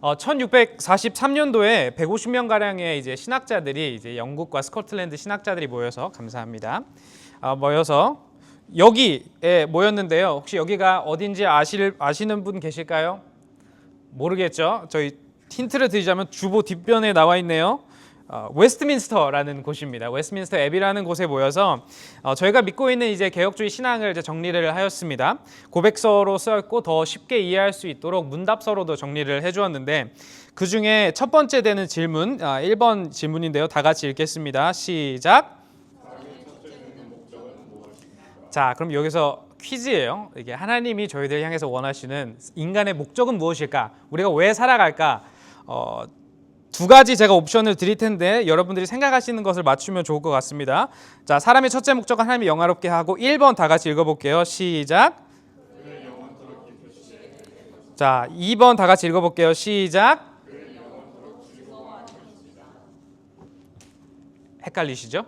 1643년도에 150명 가량의 이제 신학자들이 이제 영국과 스코틀랜드 신학자들이 모여서 감사합니다. 모여서 여기에 모였는데요. 혹시 여기가 어딘지 아시는 분 계실까요? 모르겠죠? 저희 힌트를 드리자면 주보 뒷변에 나와 있네요. 웨스트민스터라는 곳입니다. 웨스트민스터 앱이라는 곳에 모여서 저희가 믿고 있는 이제 개혁주의 신앙을 이제 정리를 하였습니다. 고백서로 쓰였고 더 쉽게 이해할 수 있도록 문답서로도 정리를 해주었는데 그 중에 첫 번째 되는 질문, 1번 질문인데요. 다 같이 읽겠습니다. 시작. 자, 그럼 여기서 퀴즈예요. 이게 하나님이 저희들 향해서 원하시는 인간의 목적은 무엇일까? 우리가 왜 살아갈까? 두 가지 제가 옵션을 드릴 텐데 여러분들이 생각하시는 것을 맞추면 좋을 것 같습니다. 자, 사람의 첫째 목적은 하나님이 영화롭게 하고 1번 다 같이 읽어볼게요. 시작. 자, 2번 다 같이 읽어볼게요. 시작. 헷갈리시죠?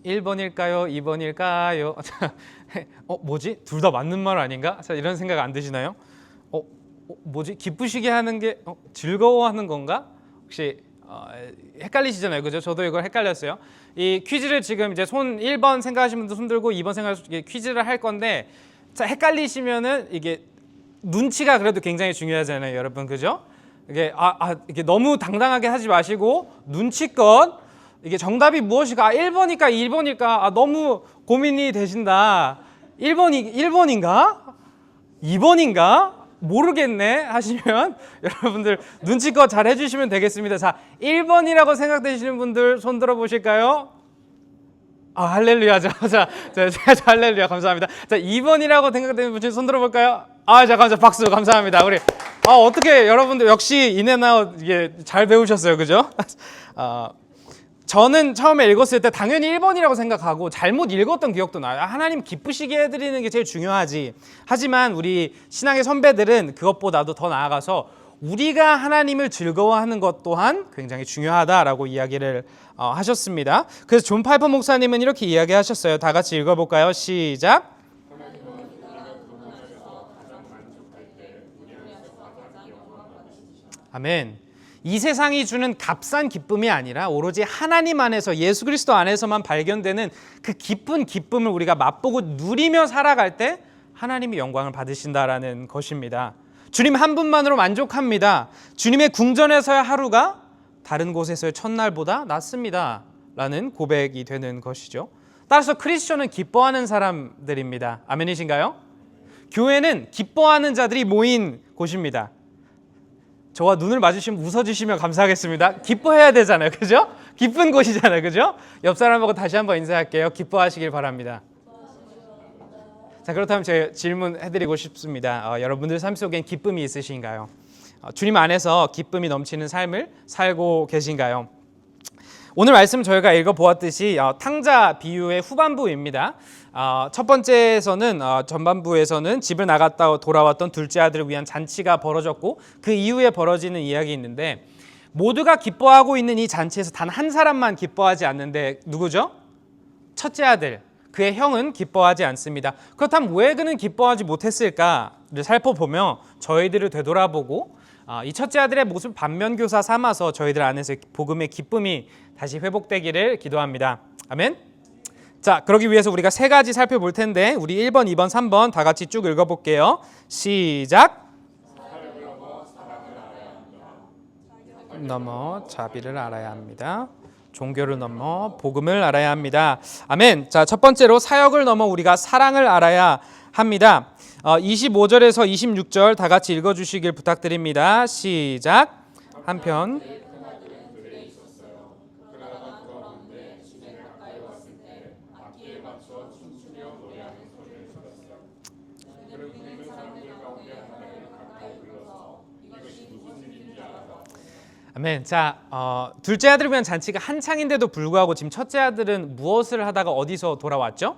1번일까요? 2번일까요? 뭐지? 둘 다 맞는 말 아닌가? 이런 생각 안 드시나요? 뭐지? 기쁘시게 하는 게 즐거워하는 건가? 혹시 헷갈리시잖아요, 그죠? 저도 이걸 헷갈렸어요. 이 퀴즈를 지금 이제 1번 생각하시는 분들 손 들고 2번 생각하시는 퀴즈를 할 건데, 자, 헷갈리시면은 이게 눈치가 그래도 굉장히 중요하잖아요, 여러분, 그죠? 이게 너무 당당하게 하지 마시고 눈치껏 이게 정답이 무엇일까? 1번일까 2번일까? 너무 고민이 되신다. 1번인가? 2번인가? 모르겠네 하시면 여러분들 눈치껏 잘 해주시면 되겠습니다. 자, 1번이라고 생각되시는 분들 손 들어 보실까요? 할렐루야. 자, 할렐루야. 감사합니다. 자, 2번이라고 생각되는 분들 손 들어 볼까요? 잠깐만, 박수 감사합니다. 우리 어떻게 여러분들 역시 인앤아웃 이게 잘 배우셨어요, 그죠? 저는 처음에 읽었을 때 당연히 1번이라고 생각하고 잘못 읽었던 기억도 나요. 하나님 기쁘시게 해드리는 게 제일 중요하지. 하지만 우리 신앙의 선배들은 그것보다도 더 나아가서 우리가 하나님을 즐거워하는 것 또한 굉장히 중요하다라고 이야기를 하셨습니다. 그래서 존 파이퍼 목사님은 이렇게 이야기하셨어요. 다 같이 읽어볼까요? 시작. 아멘. 이 세상이 주는 값싼 기쁨이 아니라 오로지 하나님 안에서 예수 그리스도 안에서만 발견되는 그 깊은 기쁨을 우리가 맛보고 누리며 살아갈 때 하나님이 영광을 받으신다라는 것입니다. 주님 한 분만으로 만족합니다. 주님의 궁전에서의 하루가 다른 곳에서의 첫날보다 낫습니다. 라는 고백이 되는 것이죠. 따라서 크리스천은 기뻐하는 사람들입니다. 아멘이신가요? 교회는 기뻐하는 자들이 모인 곳입니다. 저와 눈을 마주치면 웃어주시면 감사하겠습니다. 기뻐해야 되잖아요, 그죠? 기쁜 곳이잖아요, 그죠? 옆 사람하고 다시 한번 인사할게요. 기뻐하시길 바랍니다. 자, 그렇다면 제가 질문해드리고 싶습니다. 여러분들 삶 속엔 기쁨이 있으신가요? 주님 안에서 기쁨이 넘치는 삶을 살고 계신가요? 오늘 말씀 저희가 읽어보았듯이 탕자 비유의 후반부입니다. 첫 번째에서는 전반부에서는 집을 나갔다 돌아왔던 둘째 아들을 위한 잔치가 벌어졌고 그 이후에 벌어지는 이야기 있는데 모두가 기뻐하고 있는 이 잔치에서 단 한 사람만 기뻐하지 않는데 누구죠? 첫째 아들, 그의 형은 기뻐하지 않습니다. 그렇다면 왜 그는 기뻐하지 못했을까를 살펴보며 저희들을 되돌아보고 이 첫째 아들의 모습 반면교사 삼아서 저희들 안에서 복음의 기쁨이 다시 회복되기를 기도합니다. 아멘. 자, 그러기 위해서 우리가 세 가지 살펴볼 텐데 우리 1번, 2번, 3번 다 같이 쭉 읽어볼게요. 시작. 넘어 자비를 알아야 합니다. 종교를 넘어 복음을 알아야 합니다. 아멘. 자, 첫 번째로 사역을 넘어 우리가 사랑을 알아야 합니다. 25절에서 26절 다 같이 읽어주시길 부탁드립니다. 시작. 한편 아멘. 자, 둘째 아들을 위한 잔치가 한창인데도 불구하고 지금 첫째 아들은 무엇을 하다가 어디서 돌아왔죠?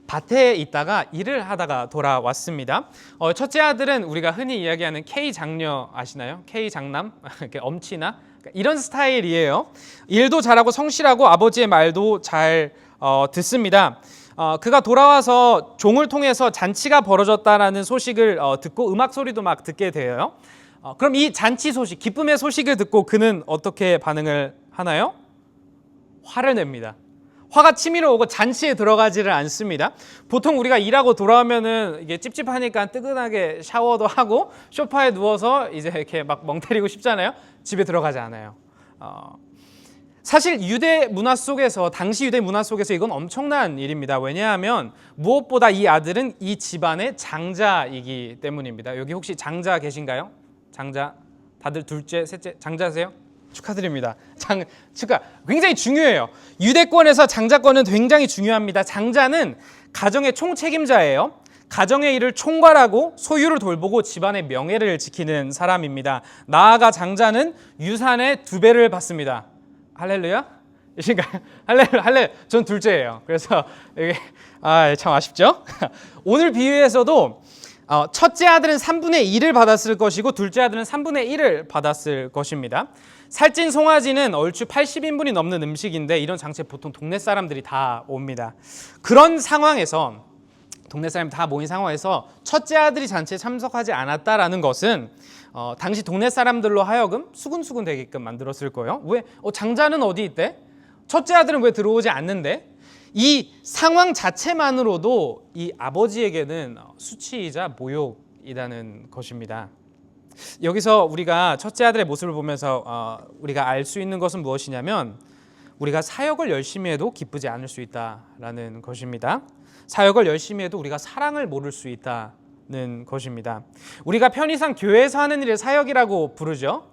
밭에 있다가 일을 하다가 돌아왔습니다. 첫째 아들은 우리가 흔히 이야기하는 K 장녀 아시나요? K 장남, 엄친아 이런 스타일이에요. 일도 잘하고 성실하고 아버지의 말도 잘 듣습니다. 그가 돌아와서 종을 통해서 잔치가 벌어졌다라는 소식을 듣고 음악 소리도 막 듣게 돼요. 그럼 이 잔치 소식, 기쁨의 소식을 듣고 그는 어떻게 반응을 하나요? 화를 냅니다. 화가 치밀어 오고 잔치에 들어가지를 않습니다. 보통 우리가 일하고 돌아오면은 이게 찝찝하니까 뜨끈하게 샤워도 하고 소파에 누워서 이제 이렇게 막 멍 때리고 싶잖아요. 집에 들어가지 않아요. 사실 유대 문화 속에서, 당시 유대 문화 속에서 이건 엄청난 일입니다. 왜냐하면 무엇보다 이 아들은 이 집안의 장자이기 때문입니다. 여기 혹시 장자 계신가요? 장자, 다들 둘째, 셋째 장자세요? 축하드립니다. 축하. 굉장히 중요해요. 유대권에서 장자권은 굉장히 중요합니다. 장자는 가정의 총책임자예요. 가정의 일을 총괄하고 소유를 돌보고 집안의 명예를 지키는 사람입니다. 나아가 장자는 유산의 2배를 받습니다. 할렐루야? 이신가요? 할렐루야. 전 둘째예요. 그래서 이게 참 아쉽죠? 오늘 비유에서도 첫째 아들은 3분의 1을 받았을 것이고 둘째 아들은 3분의 1을 받았을 것입니다. 살찐 송아지는 얼추 80인분이 넘는 음식인데 이런 장소에 보통 동네 사람들이 다 옵니다. 그런 상황에서 동네 사람이 다 모인 상황에서 첫째 아들이 잔치에 참석하지 않았다라는 것은 당시 동네 사람들로 하여금 수군수군 되게끔 만들었을 거예요. 왜? 장자는 어디 있대? 첫째 아들은 왜 들어오지 않는데? 이 상황 자체만으로도 이 아버지에게는 수치이자 모욕이라는 것입니다. 여기서 우리가 첫째 아들의 모습을 보면서 우리가 알 수 있는 것은 무엇이냐면 우리가 사역을 열심히 해도 기쁘지 않을 수 있다라는 것입니다. 사역을 열심히 해도 우리가 사랑을 모를 수 있다는 것입니다. 우리가 편의상 교회에서 하는 일을 사역이라고 부르죠.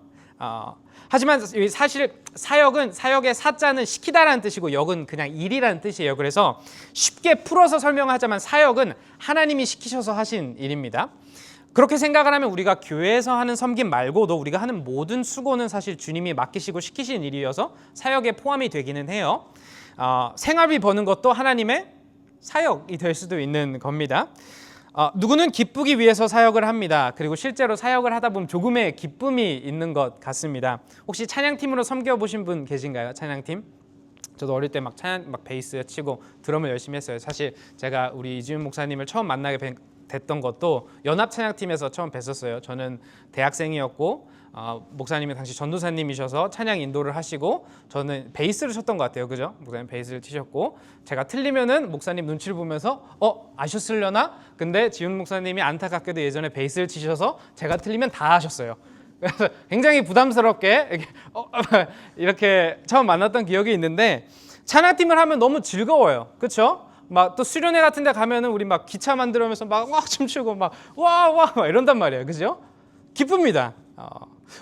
하지만 사실 사역은, 사역의 사자는 시키다라는 뜻이고 역은 그냥 일이라는 뜻이에요. 그래서 쉽게 풀어서 설명하자면 사역은 하나님이 시키셔서 하신 일입니다. 그렇게 생각을 하면 우리가 교회에서 하는 섬김 말고도 우리가 하는 모든 수고는 사실 주님이 맡기시고 시키신 일이어서 사역에 포함이 되기는 해요. 생활비 버는 것도 하나님의 사역이 될 수도 있는 겁니다. 누구는 기쁘기 위해서 사역을 합니다. 그리고 실제로 사역을 하다 보면 조금의 기쁨이 있는 것 같습니다. 혹시 찬양팀으로 섬겨보신 분 계신가요? 찬양팀? 저도 어릴 때 막 찬양, 막 베이스 치고 드럼을 열심히 했어요. 사실 제가 우리 이지훈 목사님을 처음 만나게 됐던 것도 연합 찬양팀에서 처음 뵀었어요. 저는 대학생이었고 목사님이 당시 전도사님이셔서 찬양 인도를 하시고 저는 베이스를 쳤던 것 같아요. 그죠? 목사님 베이스를 치셨고 제가 틀리면은 목사님 눈치를 보면서 아셨으려나? 근데 지훈 목사님이 안타깝게도 예전에 베이스를 치셔서 제가 틀리면 다 하셨어요. 그래서 굉장히 부담스럽게 이렇게 처음 만났던 기억이 있는데 찬양팀을 하면 너무 즐거워요. 그렇죠? 막 또 수련회 같은 데 가면은 우리 막 기차 만들면서 막 춤추고 막 와 이런단 말이에요. 그죠? 기쁩니다.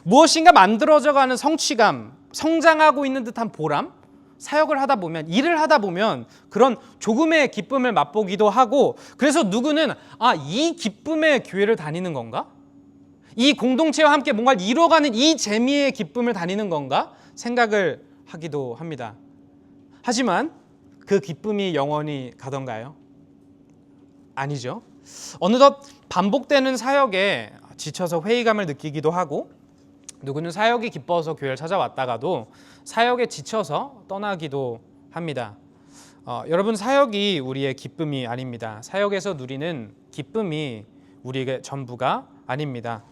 무엇인가 만들어져가는 성취감, 성장하고 있는 듯한 보람, 사역을 하다 보면, 일을 하다 보면 그런 조금의 기쁨을 맛보기도 하고, 그래서 누구는 이 기쁨의 교회를 다니는 건가? 이 공동체와 함께 뭔가를 이뤄가는 이 재미의 기쁨을 다니는 건가? 생각을 하기도 합니다. 하지만 그 기쁨이 영원히 가던가요? 아니죠. 어느덧 반복되는 사역에 지쳐서 회의감을 느끼기도 하고 누구는 사역이 기뻐서 교회를 찾아왔다가도 사역에 지쳐서 떠나기도 합니다. 여러분, 사역이 우리의 기쁨이 아닙니다. 사역에서 누리는 기쁨이 우리에게 전부가 아닙니다.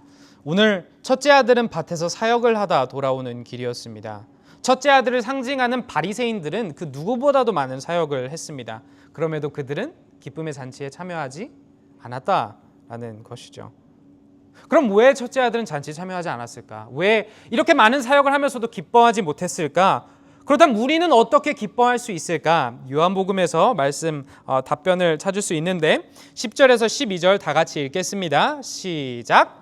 오늘 첫째 아들은 밭에서 사역을 하다 돌아오는 길이었습니다. 첫째 아들을 상징하는 바리새인들은 그 누구보다도 많은 사역을 했습니다. 그럼에도 그들은 기쁨의 잔치에 참여하지 않았다라는 것이죠. 그럼 왜 첫째 아들은 잔치에 참여하지 않았을까? 왜 이렇게 많은 사역을 하면서도 기뻐하지 못했을까? 그렇다면 우리는 어떻게 기뻐할 수 있을까? 요한복음에서 말씀 답변을 찾을 수 있는데 10절에서 12절 다 같이 읽겠습니다. 시작.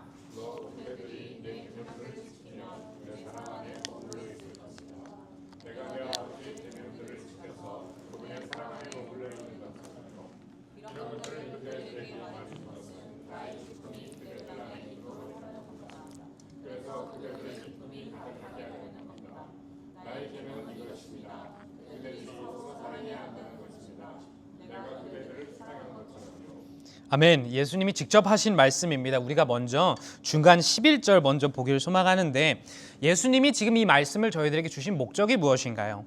아멘. 예수님이 직접 하신 말씀입니다. 우리가 먼저 중간 11절 먼저 보기를 소망하는데 예수님이 지금 이 말씀을 저희들에게 주신 목적이 무엇인가요?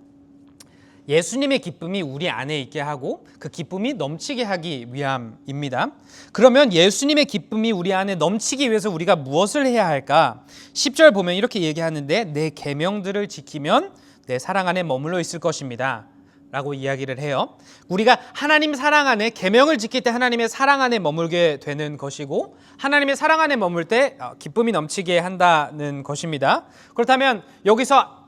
예수님의 기쁨이 우리 안에 있게 하고 그 기쁨이 넘치게 하기 위함입니다. 그러면 예수님의 기쁨이 우리 안에 넘치기 위해서 우리가 무엇을 해야 할까? 10절 보면 이렇게 얘기하는데 내 계명들을 지키면 내 사랑 안에 머물러 있을 것입니다 라고 이야기를 해요. 우리가 하나님 사랑 안에 계명을 지킬 때 하나님의 사랑 안에 머물게 되는 것이고 하나님의 사랑 안에 머물 때 기쁨이 넘치게 한다는 것입니다. 그렇다면 여기서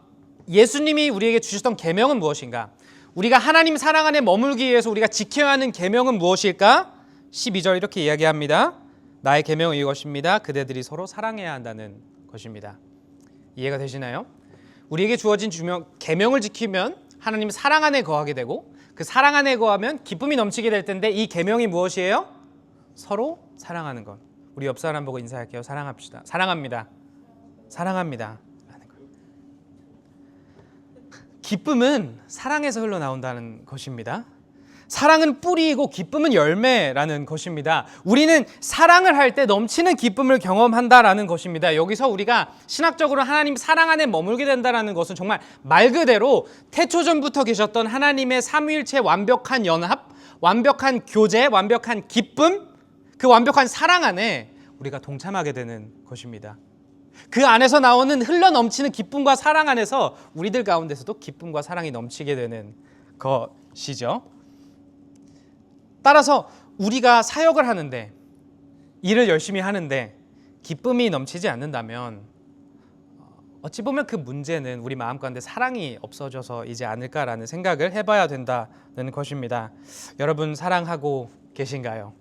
예수님이 우리에게 주셨던 계명은 무엇인가? 우리가 하나님 사랑 안에 머물기 위해서 우리가 지켜야 하는 계명은 무엇일까? 12절 이렇게 이야기합니다. 나의 계명은 이것입니다. 그대들이 서로 사랑해야 한다는 것입니다. 이해가 되시나요? 우리에게 주어진 계명을 지키면 하나님 사랑 안에 거하게 되고 그 사랑 안에 거하면 기쁨이 넘치게 될 텐데 이 계명이 무엇이에요? 서로 사랑하는 것. 우리 옆 사람 보고 인사할게요. 사랑합시다. 사랑합니다. 사랑합니다. 기쁨은 사랑에서 흘러나온다는 것입니다. 사랑은 뿌리이고 기쁨은 열매라는 것입니다. 우리는 사랑을 할 때 넘치는 기쁨을 경험한다라는 것입니다. 여기서 우리가 신학적으로 하나님 사랑 안에 머물게 된다는 것은 정말 말 그대로 태초전부터 계셨던 하나님의 삼위일체 완벽한 연합, 완벽한 교제, 완벽한 기쁨, 그 완벽한 사랑 안에 우리가 동참하게 되는 것입니다. 그 안에서 나오는 흘러넘치는 기쁨과 사랑 안에서 우리들 가운데서도 기쁨과 사랑이 넘치게 되는 것이죠. 따라서 우리가 사역을 하는데 일을 열심히 하는데 기쁨이 넘치지 않는다면 어찌 보면 그 문제는 우리 마음 가운데 사랑이 없어져서이지 않을까라는 생각을 해봐야 된다는 것입니다. 여러분 사랑하고 계신가요?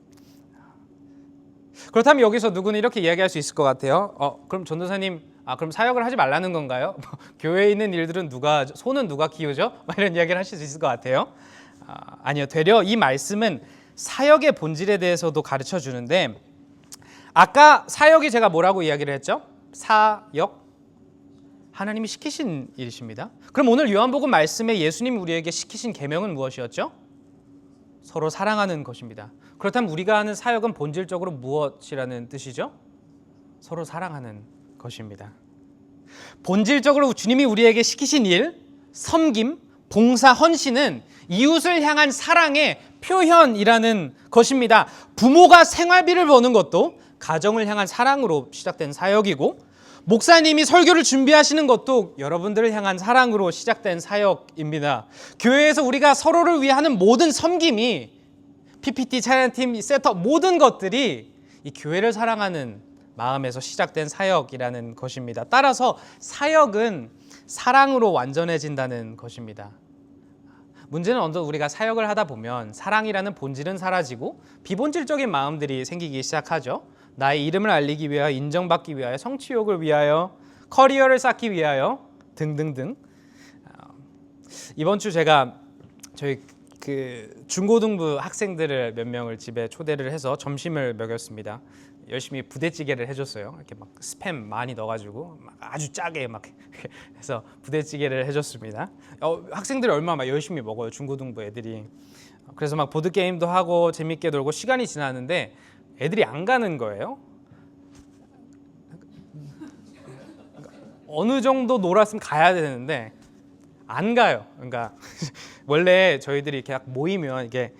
그렇다면 여기서 누구는 이렇게 이야기할 수 있을 것 같아요. 그럼 전도사님, 그럼 사역을 하지 말라는 건가요? 교회에 있는 일들은 소는 누가 키우죠? 이런 이야기를 하실 수 있을 것 같아요. 아니요, 되려 이 말씀은 사역의 본질에 대해서도 가르쳐 주는데 아까 사역이 제가 뭐라고 이야기를 했죠? 사역, 하나님이 시키신 일이십니다. 그럼 오늘 요한복음 말씀에 예수님이 우리에게 시키신 계명은 무엇이었죠? 서로 사랑하는 것입니다. 그렇다면 우리가 하는 사역은 본질적으로 무엇이라는 뜻이죠? 서로 사랑하는 것입니다. 본질적으로 주님이 우리에게 시키신 일, 섬김, 봉사, 헌신은 이웃을 향한 사랑의 표현이라는 것입니다. 부모가 생활비를 버는 것도 가정을 향한 사랑으로 시작된 사역이고 목사님이 설교를 준비하시는 것도 여러분들을 향한 사랑으로 시작된 사역입니다. 교회에서 우리가 서로를 위해 하는 모든 섬김이 PPT, 찬양팀, 셋업 모든 것들이 이 교회를 사랑하는 마음에서 시작된 사역이라는 것입니다. 따라서 사역은 사랑으로 완전해진다는 것입니다. 문제는 언제 우리가 사역을 하다 보면 사랑이라는 본질은 사라지고 비본질적인 마음들이 생기기 시작하죠. 나의 이름을 알리기 위하여, 인정받기 위하여, 성취욕을 위하여, 커리어를 쌓기 위하여 등등등. 이번 주 제가 저희 중고등부 학생들을 몇 명을 집에 초대를 해서 점심을 먹였습니다. 열심히 부대찌개를 해줬어요. 이렇게 막 스팸 많이 넣어가지고 막 아주 짜게 막 해서 부대찌개를 해줬습니다. 학생들이 얼마나 막 열심히 먹어요, 중고등부 애들이. 그래서 막 보드 게임도 하고 재밌게 놀고 시간이 지났는데 애들이 안 가는 거예요. 어느 정도 놀았으면 가야 되는데 안 가요. 그러니까 원래 저희들이 이렇게 모이면 이게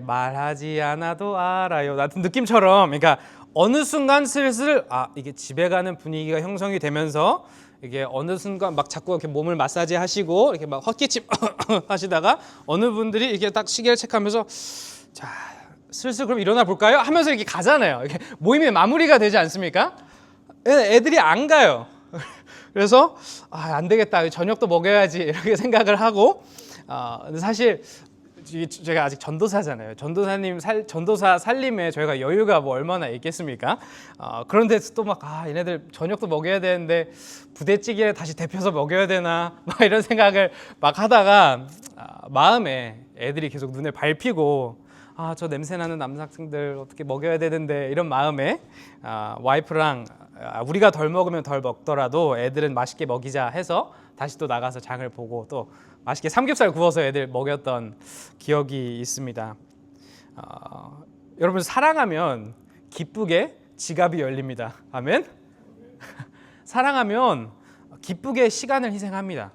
말하지 않아도 알아요 같은 느낌처럼, 그러니까 어느 순간 슬슬 이게 집에 가는 분위기가 형성이 되면서 이게 어느 순간 막 자꾸 이렇게 몸을 마사지 하시고 이렇게 막 헛기침 하시다가 어느 분들이 이렇게 딱 시계를 체크하면서 자 슬슬 그럼 일어나 볼까요? 하면서 이렇게 가잖아요. 이렇게 모임이 마무리가 되지 않습니까? 애들이 안 가요. 그래서 안 되겠다, 저녁도 먹여야지 이렇게 생각을 하고, 근데 사실 제가 아직 전도사잖아요. 전도사 살림에 저희가 여유가 뭐 얼마나 있겠습니까? 그런데 또 막 얘네들 저녁도 먹여야 되는데 부대찌개 다시 데펴서 먹여야 되나 막 이런 생각을 막 하다가 마음에 애들이 계속 눈에 밟히고 저 냄새나는 남학생들 어떻게 먹여야 되는데 이런 마음에 와이프랑 우리가 덜 먹으면 덜 먹더라도 애들은 맛있게 먹이자 해서 다시 또 나가서 장을 보고 또 맛있게 삼겹살 구워서 애들 먹였던 기억이 있습니다. 여러분 사랑하면 기쁘게 지갑이 열립니다. 아멘? 사랑하면 기쁘게 시간을 희생합니다.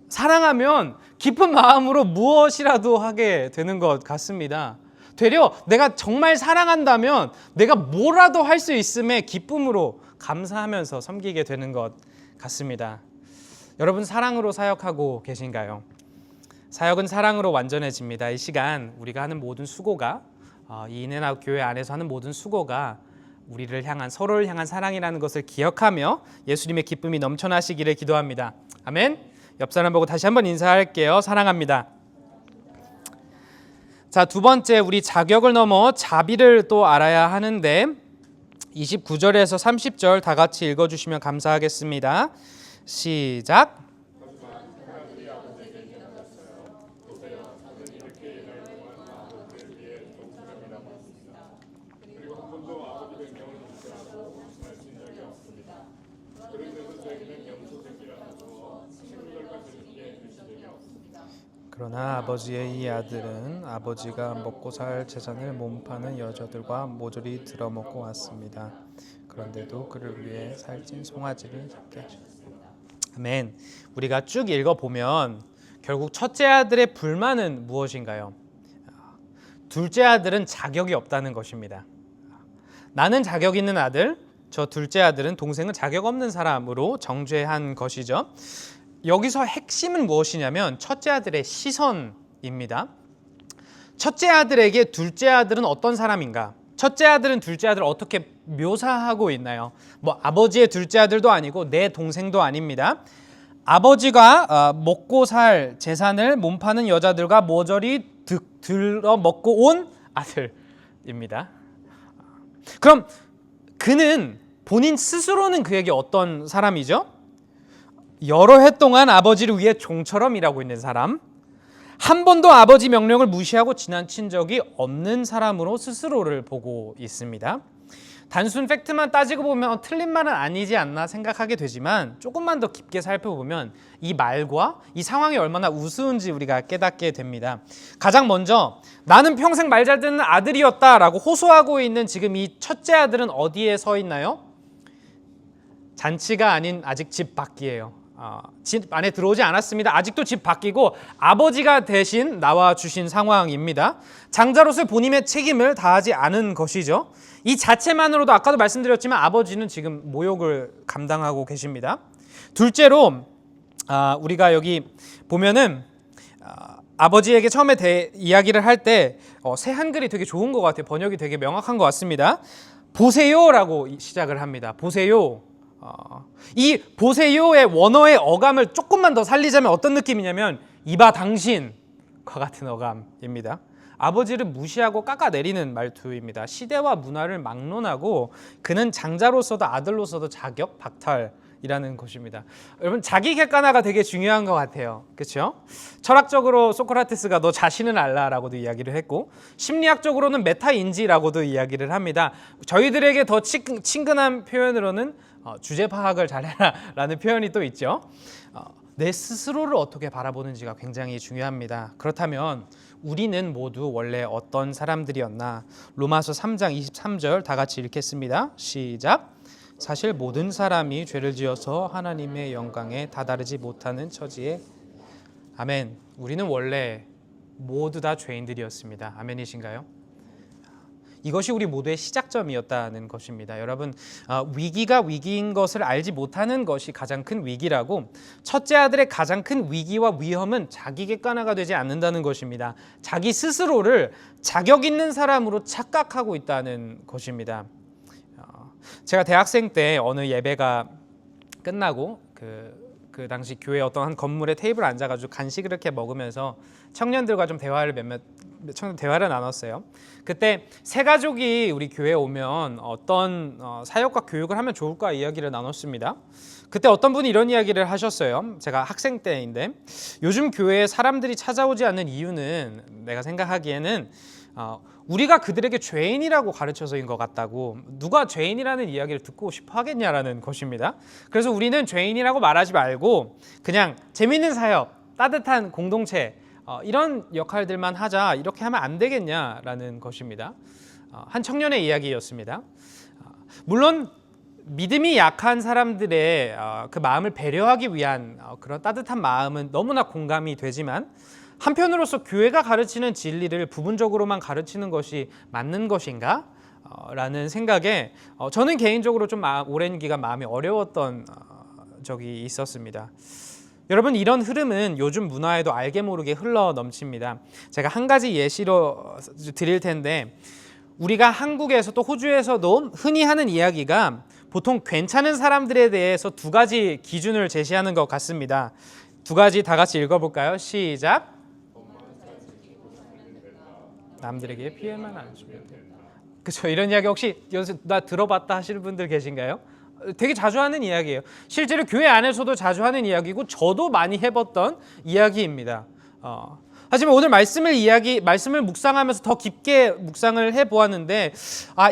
사랑하면 기쁜 마음으로 무엇이라도 하게 되는 것 같습니다. 되려 내가 정말 사랑한다면 내가 뭐라도 할 수 있음에 기쁨으로 감사하면서 섬기게 되는 것 같습니다. 여러분, 사랑으로 사역하고 계신가요? 사역은 사랑으로 완전해집니다. 이 시간 우리가 하는 모든 수고가, 이 인앤아웃 교회 안에서 하는 모든 수고가 우리를 향한, 서로를 향한 사랑이라는 것을 기억하며 예수님의 기쁨이 넘쳐나시기를 기도합니다. 아멘. 옆 사람 보고 다시 한번 인사할게요. 사랑합니다. 자, 두 번째, 우리 자격을 넘어 자비를 또 알아야 하는데 29절에서 30절 다 같이 읽어주시면 감사하겠습니다. 시작. 그러나 아버지의 이 아들은 아버지가 먹고 살 재산을 몸파는 여자들과 모조리 들어먹고 왔습니다. 그런데도 그를 위해 살찐 송아지를 잡게 하셨습니다. 아멘. 우리가 쭉 읽어보면 결국 첫째 아들의 불만은 무엇인가요? 둘째 아들은 자격이 없다는 것입니다. 나는 자격 있는 아들, 저 둘째 아들은 동생은 자격 없는 사람으로 정죄한 것이죠. 여기서 핵심은 무엇이냐면 첫째 아들의 시선입니다. 첫째 아들에게 둘째 아들은 어떤 사람인가? 첫째 아들은 둘째 아들을 어떻게 묘사하고 있나요? 뭐 아버지의 둘째 아들도 아니고 내 동생도 아닙니다. 아버지가 먹고 살 재산을 몸파는 여자들과 모조리 들어 먹고 온 아들입니다. 그럼 그는 본인 스스로는 그에게 어떤 사람이죠? 여러 해 동안 아버지를 위해 종처럼 일하고 있는 사람, 한 번도 아버지 명령을 무시하고 지나친 적이 없는 사람으로 스스로를 보고 있습니다. 단순 팩트만 따지고 보면 틀린 말은 아니지 않나 생각하게 되지만 조금만 더 깊게 살펴보면 이 말과 이 상황이 얼마나 우스운지 우리가 깨닫게 됩니다. 가장 먼저 나는 평생 말 잘 듣는 아들이었다라고 호소하고 있는 지금 이 첫째 아들은 어디에 서 있나요? 잔치가 아닌 아직 집 밖이에요. 집 안에 들어오지 않았습니다. 아직도 집 밖이고 아버지가 대신 나와주신 상황입니다. 장자로서 본인의 책임을 다하지 않은 것이죠. 이 자체만으로도 아까도 말씀드렸지만 아버지는 지금 모욕을 감당하고 계십니다. 둘째로 우리가 여기 보면은 아버지에게 처음에 이야기를 할 때 새 한글이 되게 좋은 것 같아요. 번역이 되게 명확한 것 같습니다. 보세요라고 시작을 합니다. 보세요. 이 보세요의 원어의 어감을 조금만 더 살리자면 어떤 느낌이냐면 이봐 당신과 같은 어감입니다. 아버지를 무시하고 깎아내리는 말투입니다. 시대와 문화를 막론하고 그는 장자로서도 아들로서도 자격 박탈이라는 것입니다. 여러분, 자기 객관화가 되게 중요한 것 같아요. 그렇죠? 철학적으로 소크라테스가 너 자신을 알라라고도 이야기를 했고 심리학적으로는 메타인지라고도 이야기를 합니다. 저희들에게 더 친근한 표현으로는 주제 파악을 잘해라 라는 표현이 또 있죠. 내 스스로를 어떻게 바라보는지가 굉장히 중요합니다. 그렇다면 우리는 모두 원래 어떤 사람들이었나? 로마서 3장 23절 다 같이 읽겠습니다. 시작. 사실 모든 사람이 죄를 지어서 하나님의 영광에 다다르지 못하는 처지에 아멘. 우리는 원래 모두 다 죄인들이었습니다. 아멘이신가요? 이것이 우리 모두의 시작점이었다는 것입니다. 여러분, 위기가 위기인 것을 알지 못하는 것이 가장 큰 위기라고, 첫째 아들의 가장 큰 위기와 위험은 자기 객관화가 되지 않는다는 것입니다. 자기 스스로를 자격 있는 사람으로 착각하고 있다는 것입니다. 제가 대학생 때 어느 예배가 끝나고 그 당시 교회 어떤 한 건물에 테이블에 앉아가지고 간식을 이렇게 먹으면서 청년들과 좀 대화를 나눴어요. 그때 세 가족이 우리 교회에 오면 어떤 사역과 교육을 하면 좋을까 이야기를 나눴습니다. 그때 어떤 분이 이런 이야기를 하셨어요. 제가 학생 때인데 요즘 교회에 사람들이 찾아오지 않는 이유는 내가 생각하기에는 우리가 그들에게 죄인이라고 가르쳐서인 것 같다고. 누가 죄인이라는 이야기를 듣고 싶어 하겠냐라는 것입니다. 그래서 우리는 죄인이라고 말하지 말고 그냥 재밌는 사역, 따뜻한 공동체 이런 역할들만 하자, 이렇게 하면 안 되겠냐라는 것입니다. 한 청년의 이야기였습니다. 물론 믿음이 약한 사람들의 그 마음을 배려하기 위한 그런 따뜻한 마음은 너무나 공감이 되지만 한편으로서 교회가 가르치는 진리를 부분적으로만 가르치는 것이 맞는 것인가? 라는 생각에 저는 개인적으로 좀 오랜 기간 마음이 어려웠던 적이 있었습니다. 여러분, 이런 흐름은 요즘 문화에도 알게 모르게 흘러 넘칩니다. 제가 한 가지 예시로 드릴 텐데, 우리가 한국에서 또 호주에서도 흔히 하는 이야기가 보통 괜찮은 사람들에 대해서 두 가지 기준을 제시하는 것 같습니다. 두 가지 다 같이 읽어볼까요? 시작. 남들에게 피해만 안 주면 된다. 그렇죠. 이런 이야기 혹시 여기서 나 들어봤다 하시는 분들 계신가요? 되게 자주 하는 이야기예요. 실제로 교회 안에서도 자주 하는 이야기고 저도 많이 해봤던 이야기입니다. 하지만 오늘 말씀을 묵상하면서 더 깊게 묵상을 해보았는데,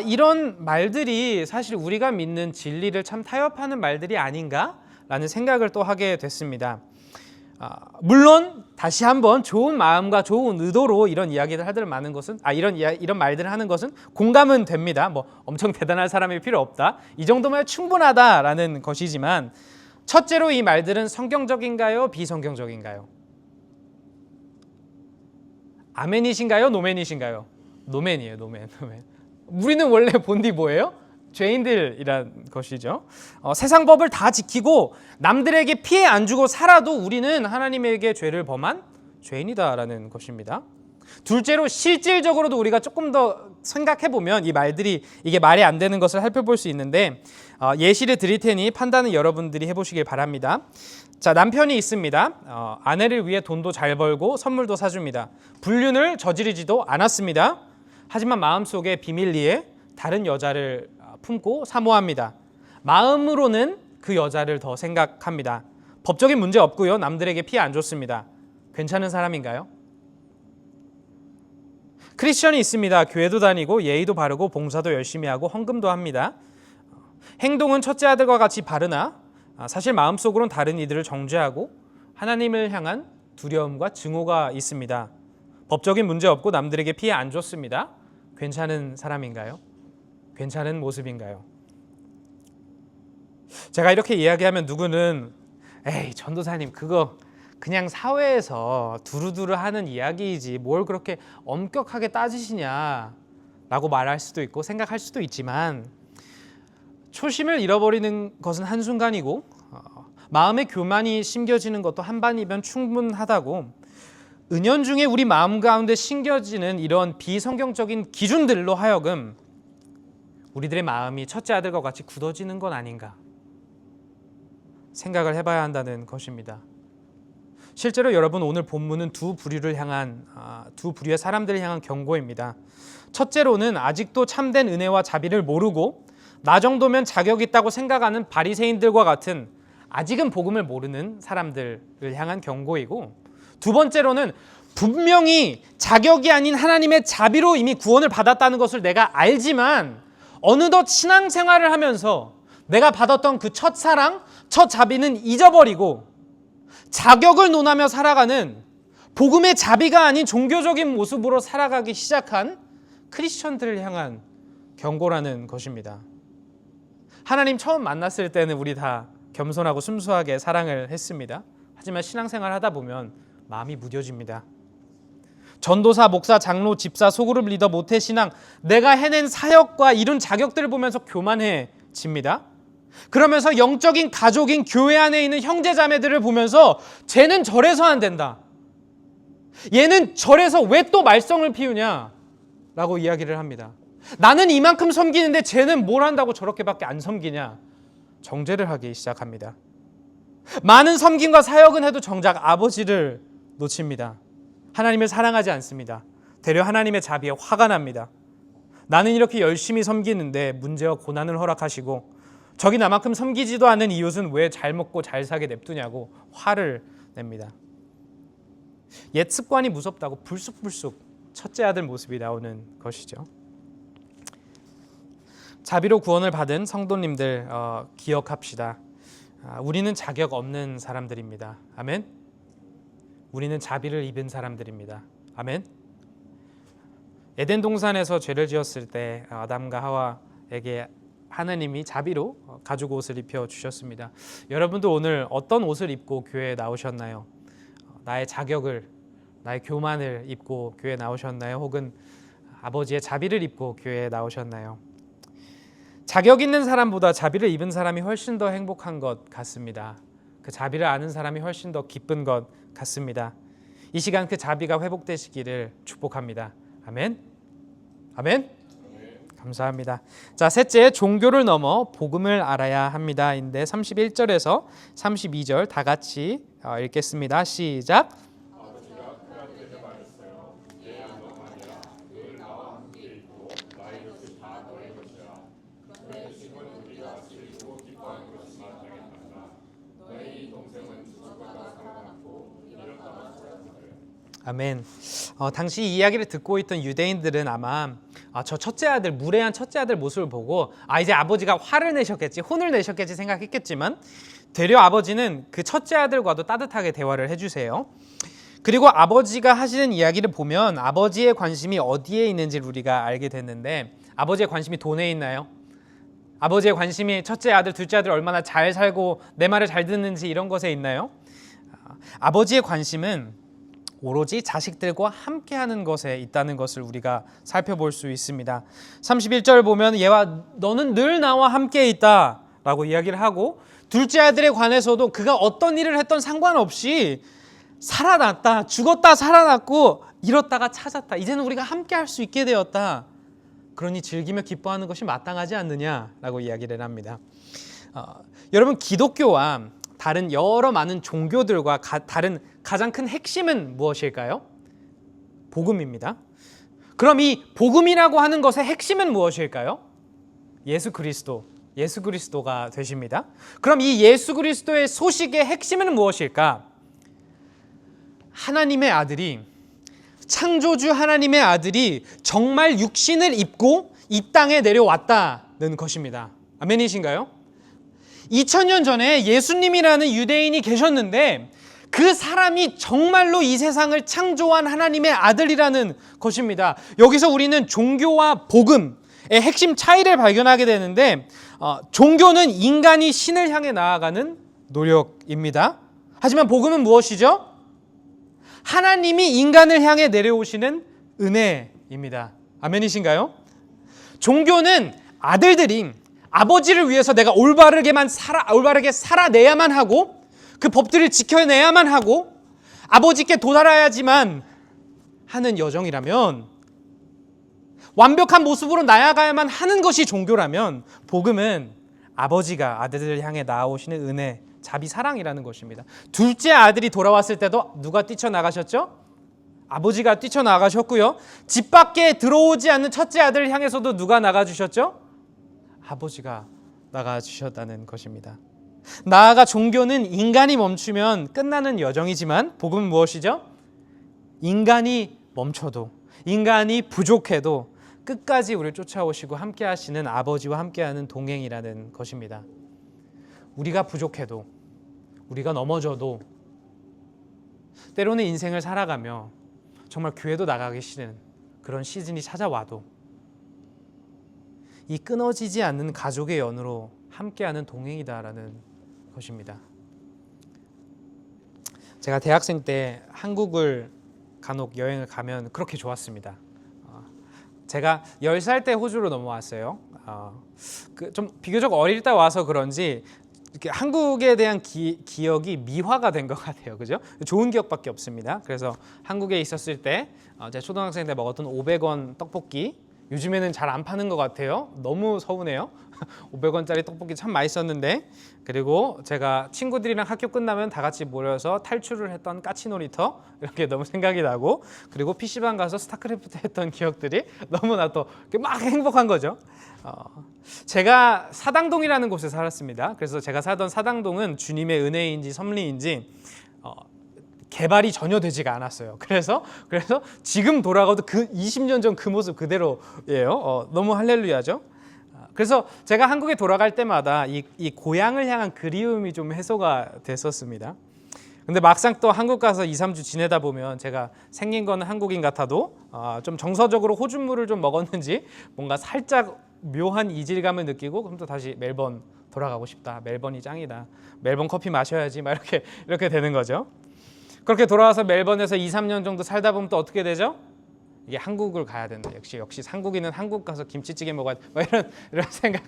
이런 말들이 사실 우리가 믿는 진리를 참 타협하는 말들이 아닌가라는 생각을 또 하게 됐습니다. 물론 다시 한번 좋은 마음과 좋은 의도로 이런 이야기를 하들 많은 것은 이런 말들을 하는 것은 공감은 됩니다. 뭐 엄청 대단한 사람이 필요 없다. 이 정도면 충분하다라는 것이지만, 첫째로 이 말들은 성경적인가요? 비성경적인가요? 아멘이신가요? 노멘이신가요? 노멘이에요. 노멘. 우리는 원래 본디 뭐예요? 죄인들이란 것이죠. 세상 법을 다 지키고 남들에게 피해 안 주고 살아도 우리는 하나님에게 죄를 범한 죄인이다라는 것입니다. 둘째로 실질적으로도 우리가 조금 더 생각해보면 이 말들이 이게 말이 안 되는 것을 살펴볼 수 있는데, 예시를 드릴 테니 판단은 여러분들이 해보시길 바랍니다. 자, 남편이 있습니다. 아내를 위해 돈도 잘 벌고 선물도 사줍니다. 불륜을 저지르지도 않았습니다. 하지만 마음속에 비밀리에 다른 여자를 품고 사모합니다. 마음으로는 그 여자를 더 생각합니다. 법적인 문제 없고요. 남들에게 피해 안 줬습니다. 괜찮은 사람인가요? 크리스천이 있습니다. 교회도 다니고 예의도 바르고 봉사도 열심히 하고 헌금도 합니다. 행동은 첫째 아들과 같이 바르나 사실 마음속으로는 다른 이들을 정죄하고 하나님을 향한 두려움과 증오가 있습니다. 법적인 문제 없고 남들에게 피해 안 줬습니다. 괜찮은 사람인가요? 괜찮은 모습인가요? 제가 이렇게 이야기하면 누구는 에이 전도사님 그거 그냥 사회에서 두루두루 하는 이야기이지 뭘 그렇게 엄격하게 따지시냐 라고 말할 수도 있고 생각할 수도 있지만, 초심을 잃어버리는 것은 한순간이고 마음의 교만이 심겨지는 것도 한반이면 충분하다고, 은연중에 우리 마음 가운데 심겨지는 이런 비성경적인 기준들로 하여금 우리들의 마음이 첫째 아들과 같이 굳어지는 건 아닌가 생각을 해봐야 한다는 것입니다. 실제로 여러분, 오늘 본문은 두 부류의 사람들을 향한 경고입니다. 첫째로는 아직도 참된 은혜와 자비를 모르고 나 정도면 자격 있다고 생각하는 바리새인들과 같은 아직은 복음을 모르는 사람들을 향한 경고이고, 두 번째로는 분명히 자격이 아닌 하나님의 자비로 이미 구원을 받았다는 것을 내가 알지만 어느덧 신앙생활을 하면서 내가 받았던 그 첫사랑, 첫 자비는 잊어버리고 자격을 논하며 살아가는, 복음의 자비가 아닌 종교적인 모습으로 살아가기 시작한 크리스천들을 향한 경고라는 것입니다. 하나님 처음 만났을 때는 우리 다 겸손하고 순수하게 사랑을 했습니다. 하지만 신앙생활 하다 보면 마음이 무뎌집니다. 전도사, 목사, 장로, 집사, 소그룹 리더, 모태신앙, 내가 해낸 사역과 이룬 자격들을 보면서 교만해집니다. 그러면서 영적인 가족인 교회 안에 있는 형제자매들을 보면서 쟤는 저래서 안 된다, 얘는 저래서 왜 또 말썽을 피우냐 라고 이야기를 합니다. 나는 이만큼 섬기는데 쟤는 뭘 한다고 저렇게밖에 안 섬기냐, 정죄를 하기 시작합니다. 많은 섬김과 사역은 해도 정작 아버지를 놓칩니다. 하나님을 사랑하지 않습니다. 되려 하나님의 자비에 화가 납니다. 나는 이렇게 열심히 섬기는데 문제와 고난을 허락하시고 저기 나만큼 섬기지도 않는 이웃은 왜 잘 먹고 잘 사게 냅두냐고 화를 냅니다. 옛 습관이 무섭다고 불쑥불쑥 첫째 아들 모습이 나오는 것이죠. 자비로 구원을 받은 성도님들 기억합시다. 우리는 자격 없는 사람들입니다. 아멘. 우리는 자비를 입은 사람들입니다. 아멘. 에덴 동산에서 죄를 지었을 때 아담과 하와에게 하나님이 자비로 가죽 옷을 입혀 주셨습니다. 여러분도 오늘 어떤 옷을 입고 교회에 나오셨나요? 나의 자격을, 나의 교만을 입고 교회에 나오셨나요? 혹은 아버지의 자비를 입고 교회에 나오셨나요? 자격 있는 사람보다 자비를 입은 사람이 훨씬 더 행복한 것 같습니다. 그 자비를 아는 사람이 훨씬 더 기쁜 것 같습니다. 이 시간 그 자비가 회복되시기를 축복합니다. 아멘. 아멘. 감사합니다. 자, 셋째, 종교를 넘어 복음을 알아야 합니다인데 31절에서 32절 다 같이 읽겠습니다. 시작. 아멘. 당시 이 이야기를 듣고 있던 유대인들은 아마 저 첫째 아들, 무례한 첫째 아들 모습을 보고 이제 아버지가 화를 내셨겠지, 혼을 내셨겠지 생각했겠지만 되려 아버지는 그 첫째 아들과도 따뜻하게 대화를 해주세요. 그리고 아버지가 하시는 이야기를 보면 아버지의 관심이 어디에 있는지를 우리가 알게 됐는데, 아버지의 관심이 돈에 있나요? 아버지의 관심이 첫째 아들, 둘째 아들 얼마나 잘 살고 내 말을 잘 듣는지 이런 것에 있나요? 아버지의 관심은 오로지 자식들과 함께하는 것에 있다는 것을 우리가 살펴볼 수 있습니다. 31절 보면 얘와 너는 늘 나와 함께 있다 라고 이야기를 하고, 둘째 아들에 관해서도 그가 어떤 일을 했던 상관없이 살아났다, 죽었다 살아났고 잃었다가 찾았다, 이제는 우리가 함께 할 수 있게 되었다, 그러니 즐기며 기뻐하는 것이 마땅하지 않느냐라고 이야기를 합니다. 여러분, 기독교와 다른 여러 많은 종교들과 다른 가장 큰 핵심은 무엇일까요? 복음입니다. 그럼 이 복음이라고 하는 것의 핵심은 무엇일까요? 예수 그리스도가 되십니다. 그럼 이 예수 그리스도의 소식의 핵심은 무엇일까? 하나님의 아들이, 창조주 하나님의 아들이 정말 육신을 입고 이 땅에 내려왔다는 것입니다. 아멘이신가요? 2000년 전에 예수님이라는 유대인이 계셨는데 그 사람이 정말로 이 세상을 창조한 하나님의 아들이라는 것입니다. 여기서 우리는 종교와 복음의 핵심 차이를 발견하게 되는데, 종교는 인간이 신을 향해 나아가는 노력입니다. 하지만 복음은 무엇이죠? 하나님이 인간을 향해 내려오시는 은혜입니다. 아멘이신가요? 종교는 아들들이 아버지를 위해서 내가 올바르게 살아내야만 하고 그 법들을 지켜내야만 하고 아버지께 도달해야지만 하는 여정이라면, 완벽한 모습으로 나아가야만 하는 것이 종교라면, 복음은 아버지가 아들들을 향해 나아오시는 은혜, 자비, 사랑이라는 것입니다. 둘째 아들이 돌아왔을 때도 누가 뛰쳐나가셨죠? 아버지가 뛰쳐나가셨고요. 집 밖에 들어오지 않는 첫째 아들을 향해서도 누가 나가주셨죠? 아버지가 나가주셨다는 것입니다. 나아가 종교는 인간이 멈추면 끝나는 여정이지만 복음은 무엇이죠? 인간이 멈춰도, 인간이 부족해도 끝까지 우리를 쫓아오시고 함께 하시는 아버지와 함께하는 동행이라는 것입니다. 우리가 부족해도, 우리가 넘어져도, 때로는 인생을 살아가며 정말 교회도 나가기 싫은 그런 시즌이 찾아와도 이 끊어지지 않는 가족의 연으로 함께하는 동행이다라는 것입니다. 제가 대학생 때 한국을 간혹 여행을 가면 그렇게 좋았습니다. 제가 10살 때 호주로 넘어왔어요. 좀 비교적 어릴 때 와서 그런지 이렇게 한국에 대한 기억이 미화가 된 것 같아요. 그죠? 좋은 기억밖에 없습니다. 그래서 한국에 있었을 때 제가 초등학생 때 먹었던 500원 떡볶이, 요즘에는 잘 안 파는 것 같아요. 너무 서운해요. 500원짜리 떡볶이 참 맛있었는데, 그리고 제가 친구들이랑 학교 끝나면 다 같이 모여서 탈출을 했던 까치놀이터, 이렇게 너무 생각이 나고, 그리고 PC방 가서 스타크래프트 했던 기억들이 너무나 또 막 행복한 거죠. 제가 사당동이라는 곳에 살았습니다. 그래서 제가 살던 사당동은 주님의 은혜인지 섭리인지 개발이 전혀 되지가 않았어요. 그래서 지금 돌아가도 그 20년 전 그 모습 그대로예요. 너무 할렐루야죠. 그래서 제가 한국에 돌아갈 때마다 이 고향을 향한 그리움이 좀 해소가 됐었습니다. 근데 막상 또 한국 가서 2, 3주 지내다 보면 제가 생긴 거는 한국인 같아도 좀 정서적으로 호주물을 좀 먹었는지 뭔가 살짝 묘한 이질감을 느끼고 그럼 또 다시 멜번 돌아가고 싶다. 멜번이 짱이다. 멜번 커피 마셔야지. 막 이렇게 되는 거죠. 그렇게 돌아와서 멜번에서 2, 3년 정도 살다 보면 또 어떻게 되죠? 이게 한국을 가야 된다. 역시 한국인은 한국 가서 김치찌개 먹어야 돼. 뭐 이런 생각.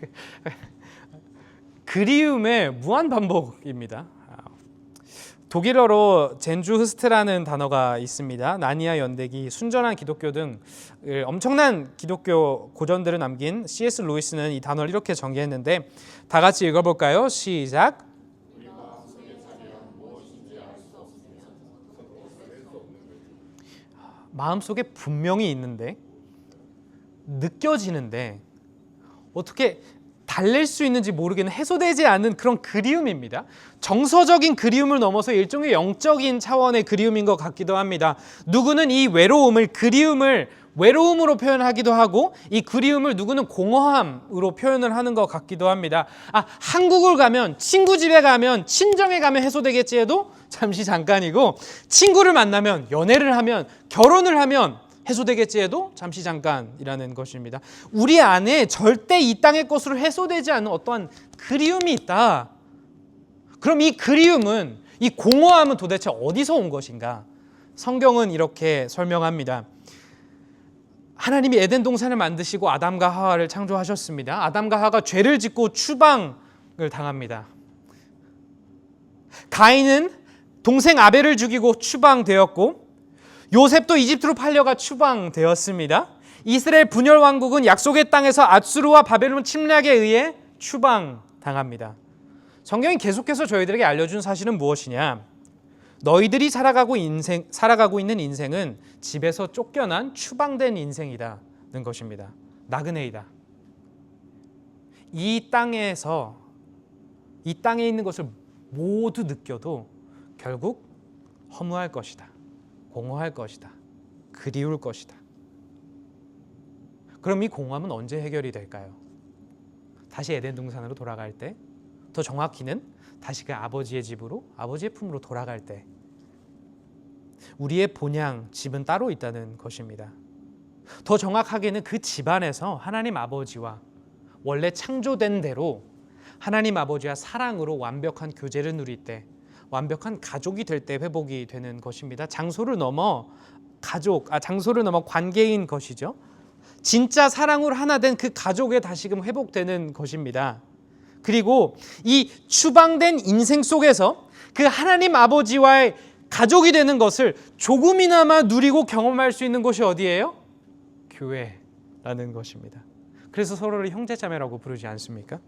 그리움의 무한 반복입니다. 독일어로 젠주흐스트라는 단어가 있습니다. 나니아 연대기, 순전한 기독교 등 엄청난 기독교 고전들을 남긴 C.S. 루이스는 이 단어를 이렇게 정의했는데 다 같이 읽어볼까요? 시작. 마음속에 분명히 있는데 느껴지는데 어떻게 달랠 수 있는지 모르겠는 해소되지 않는 그런 그리움입니다. 정서적인 그리움을 넘어서 일종의 영적인 차원의 그리움인 것 같기도 합니다. 누구는 이 그리움을 외로움으로 표현하기도 하고 이 그리움을 누구는 공허함으로 표현을 하는 것 같기도 합니다. 한국을 가면 친구 집에 가면 친정에 가면 해소되겠지 해도 잠시 잠깐이고 친구를 만나면 연애를 하면 결혼을 하면 해소되겠지 해도 잠시 잠깐이라는 것입니다. 우리 안에 절대 이 땅의 것으로 해소되지 않는 어떠한 그리움이 있다. 그럼 이 그리움은, 이 공허함은 도대체 어디서 온 것인가? 성경은 이렇게 설명합니다. 하나님이 에덴 동산을 만드시고 아담과 하와를 창조하셨습니다. 아담과 하와가 죄를 짓고 추방을 당합니다. 가인은 동생 아벨을 죽이고 추방되었고 요셉도 이집트로 팔려가 추방되었습니다. 이스라엘 분열 왕국은 약속의 땅에서 아수르와 바벨론 침략에 의해 추방당합니다. 성경이 계속해서 저희들에게 알려준 사실은 무엇이냐? 너희들이 살아가고 있는 인생은 집에서 쫓겨난 추방된 인생이라는 것입니다. 나그네이다. 이 땅에 있는 것을 모두 느껴도 결국 허무할 것이다. 공허할 것이다. 그리울 것이다. 그럼 이 공허함은 언제 해결이 될까요? 다시 에덴 동산으로 돌아갈 때, 더 정확히는 다시 그 아버지의 집으로, 아버지의 품으로 돌아갈 때, 우리의 본향, 집은 따로 있다는 것입니다. 더 정확하게는 그 집안에서 하나님 아버지와 원래 창조된 대로 하나님 아버지와 사랑으로 완벽한 교제를 누릴 때, 완벽한 가족이 될 때 회복이 되는 것입니다. 장소를 넘어 관계인 것이죠. 진짜 사랑으로 하나 된 그 가족에 다시금 회복되는 것입니다. 그리고 이 추방된 인생 속에서 그 하나님 아버지와의 가족이 되는 것을 조금이나마 누리고 경험할 수 있는 곳이 어디예요? 교회라는 것입니다. 그래서 서로를 형제자매라고 부르지 않습니까?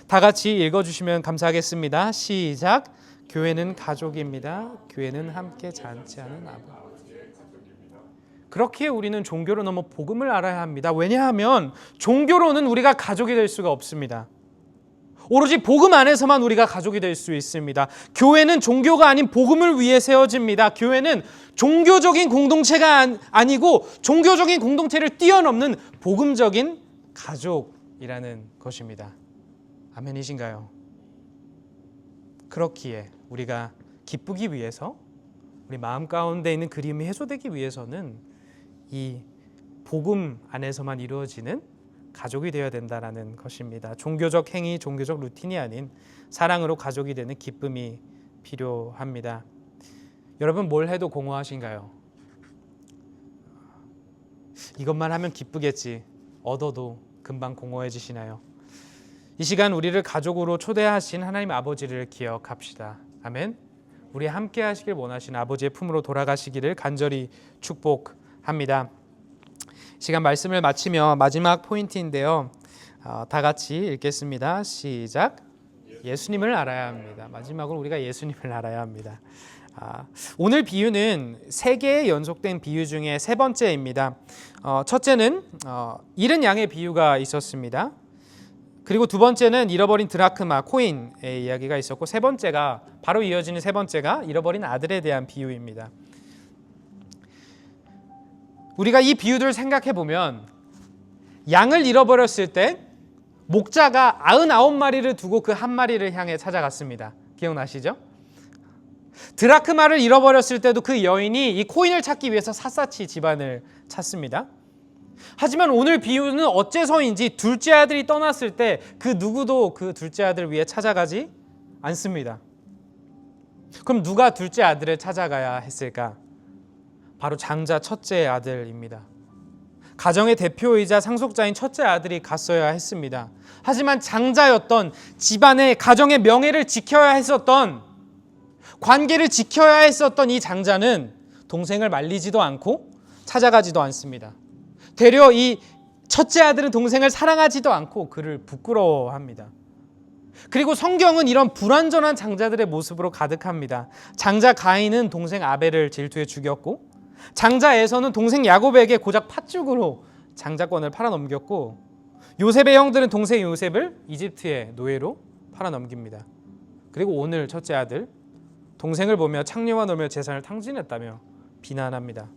다 같이 읽어주시면 감사하겠습니다. 시작. 교회는 가족입니다. 교회는 함께 잔치하는 아버지. 그렇게 우리는 종교로 넘어 복음을 알아야 합니다. 왜냐하면 종교로는 우리가 가족이 될 수가 없습니다. 오로지 복음 안에서만 우리가 가족이 될 수 있습니다. 교회는 종교가 아닌 복음을 위해 세워집니다. 교회는 종교적인 공동체가 아니고 종교적인 공동체를 뛰어넘는 복음적인 가족이라는 것입니다. 아멘이신가요? 그렇기에 우리가 기쁘기 위해서, 우리 마음 가운데 있는 그리움이 해소되기 위해서는 이 복음 안에서만 이루어지는 가족이 되어야 된다는 것입니다. 종교적 행위, 종교적 루틴이 아닌 사랑으로 가족이 되는 기쁨이 필요합니다. 여러분 뭘 해도 공허하신가요? 이것만 하면 기쁘겠지. 얻어도 금방 공허해지시나요? 이 시간 우리를 가족으로 초대하신 하나님 아버지를 기억합시다. 아멘. 우리 함께 하시길 원하시는 아버지의 품으로 돌아가시기를 간절히 축복합니다. 시간 말씀을 마치며 마지막 포인트인데요. 다 같이 읽겠습니다. 시작. 예수님을 알아야 합니다. 마지막으로 우리가 예수님을 알아야 합니다. 오늘 비유는 3개의 연속된 비유 중에 3번째입니다. 첫째는 잃은 양의 비유가 있었습니다. 그리고 2번째는 잃어버린 드라크마, 코인의 이야기가 있었고, 바로 이어지는 3번째가 잃어버린 아들에 대한 비유입니다. 우리가 이 비유들을 생각해 보면 양을 잃어버렸을 때 목자가 99마리를 두고 그 한 마리를 향해 찾아갔습니다. 기억나시죠? 드라크마를 잃어버렸을 때도 그 여인이 이 코인을 찾기 위해서 샅샅이 집안을 찾습니다. 하지만 오늘 비유는 어째서인지 둘째 아들이 떠났을 때 그 누구도 그 둘째 아들을 위해 찾아가지 않습니다. 그럼 누가 둘째 아들을 찾아가야 했을까? 바로 장자 첫째 아들입니다. 가정의 대표이자 상속자인 첫째 아들이 갔어야 했습니다. 하지만 장자였던 집안의 가정의 명예를 지켜야 했었던, 관계를 지켜야 했었던 이 장자는 동생을 말리지도 않고 찾아가지도 않습니다. 되려 이 첫째 아들은 동생을 사랑하지도 않고 그를 부끄러워합니다. 그리고 성경은 이런 불완전한 장자들의 모습으로 가득합니다. 장자 가인은 동생 아벨을 질투해 죽였고, 장자 에서는 동생 야곱에게 고작 팥죽으로 장자권을 팔아넘겼고, 요셉의 형들은 동생 요셉을 이집트의 노예로 팔아넘깁니다. 그리고 오늘 첫째 아들, 동생을 보며 창녀와 놀며 재산을 탕진했다며 비난합니다.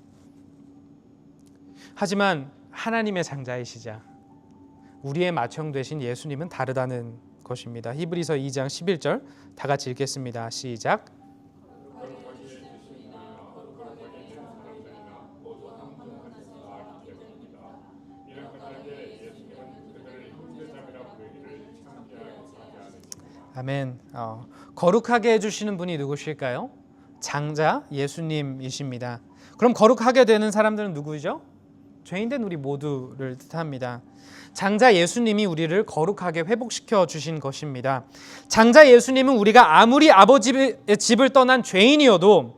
하지만 하나님의 장자이시자 우리의 맏형 되신 예수님은 다르다는 것입니다. 히브리서 2장 11절 다 같이 읽겠습니다. 시작. 아멘. 거룩하게 해주시는 분이 누구실까요? 장자 예수님이십니다. 그럼 거룩하게 되는 사람들은 누구죠? 죄인된 우리 모두를 뜻합니다. 장자 예수님이 우리를 거룩하게 회복시켜 주신 것입니다. 장자 예수님은 우리가 아무리 아버지의 집을 떠난 죄인이어도,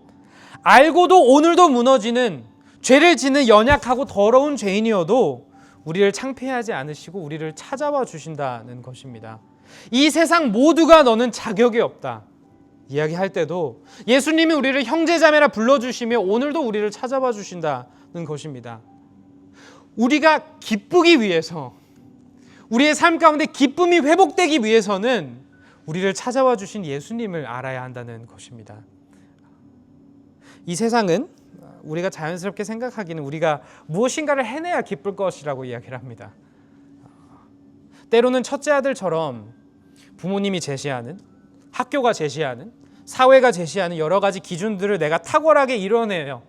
알고도 오늘도 무너지는 죄를 짓는 연약하고 더러운 죄인이어도 우리를 창피하지 않으시고 우리를 찾아와 주신다는 것입니다. 이 세상 모두가 너는 자격이 없다 이야기할 때도 예수님이 우리를 형제자매라 불러주시며 오늘도 우리를 찾아와 주신다는 것입니다. 우리가 기쁘기 위해서, 우리의 삶 가운데 기쁨이 회복되기 위해서는 우리를 찾아와 주신 예수님을 알아야 한다는 것입니다. 이 세상은 우리가 자연스럽게 생각하기는 우리가 무엇인가를 해내야 기쁠 것이라고 이야기를 합니다. 때로는 첫째 아들처럼 부모님이 제시하는, 학교가 제시하는, 사회가 제시하는 여러 가지 기준들을 내가 탁월하게 이뤄내요.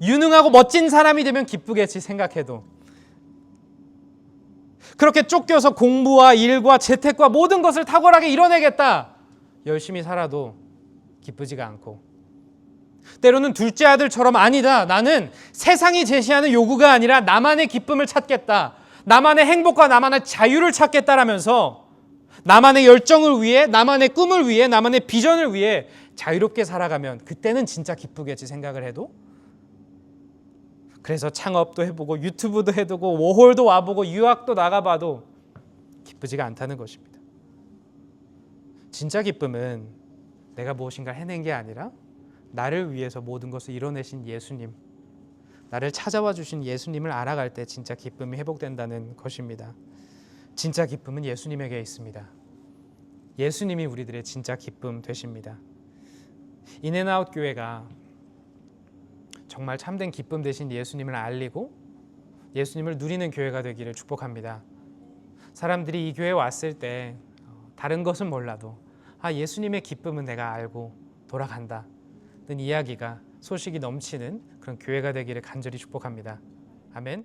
유능하고 멋진 사람이 되면 기쁘겠지 생각해도, 그렇게 쫓겨서 공부와 일과 재택과 모든 것을 탁월하게 이뤄내겠다 열심히 살아도 기쁘지가 않고, 때로는 둘째 아들처럼 아니다, 나는 세상이 제시하는 요구가 아니라 나만의 기쁨을 찾겠다, 나만의 행복과 나만의 자유를 찾겠다라면서 나만의 열정을 위해, 나만의 꿈을 위해, 나만의 비전을 위해 자유롭게 살아가면 그때는 진짜 기쁘겠지 생각을 해도, 그래서 창업도 해보고 유튜브도 해두고 워홀도 와보고 유학도 나가봐도 기쁘지가 않다는 것입니다. 진짜 기쁨은 내가 무엇인가 해낸 게 아니라 나를 위해서 모든 것을 이뤄내신 예수님, 나를 찾아와 주신 예수님을 알아갈 때 진짜 기쁨이 회복된다는 것입니다. 진짜 기쁨은 예수님에게 있습니다. 예수님이 우리들의 진짜 기쁨 되십니다. 인앤아웃 교회가 정말 참된 기쁨 되신 예수님을 알리고 예수님을 누리는 교회가 되기를 축복합니다. 사람들이 이 교회에 왔을 때 다른 것은 몰라도 예수님의 기쁨은 내가 알고 돌아간다 는 이야기가, 소식이 넘치는 그런 교회가 되기를 간절히 축복합니다. 아멘.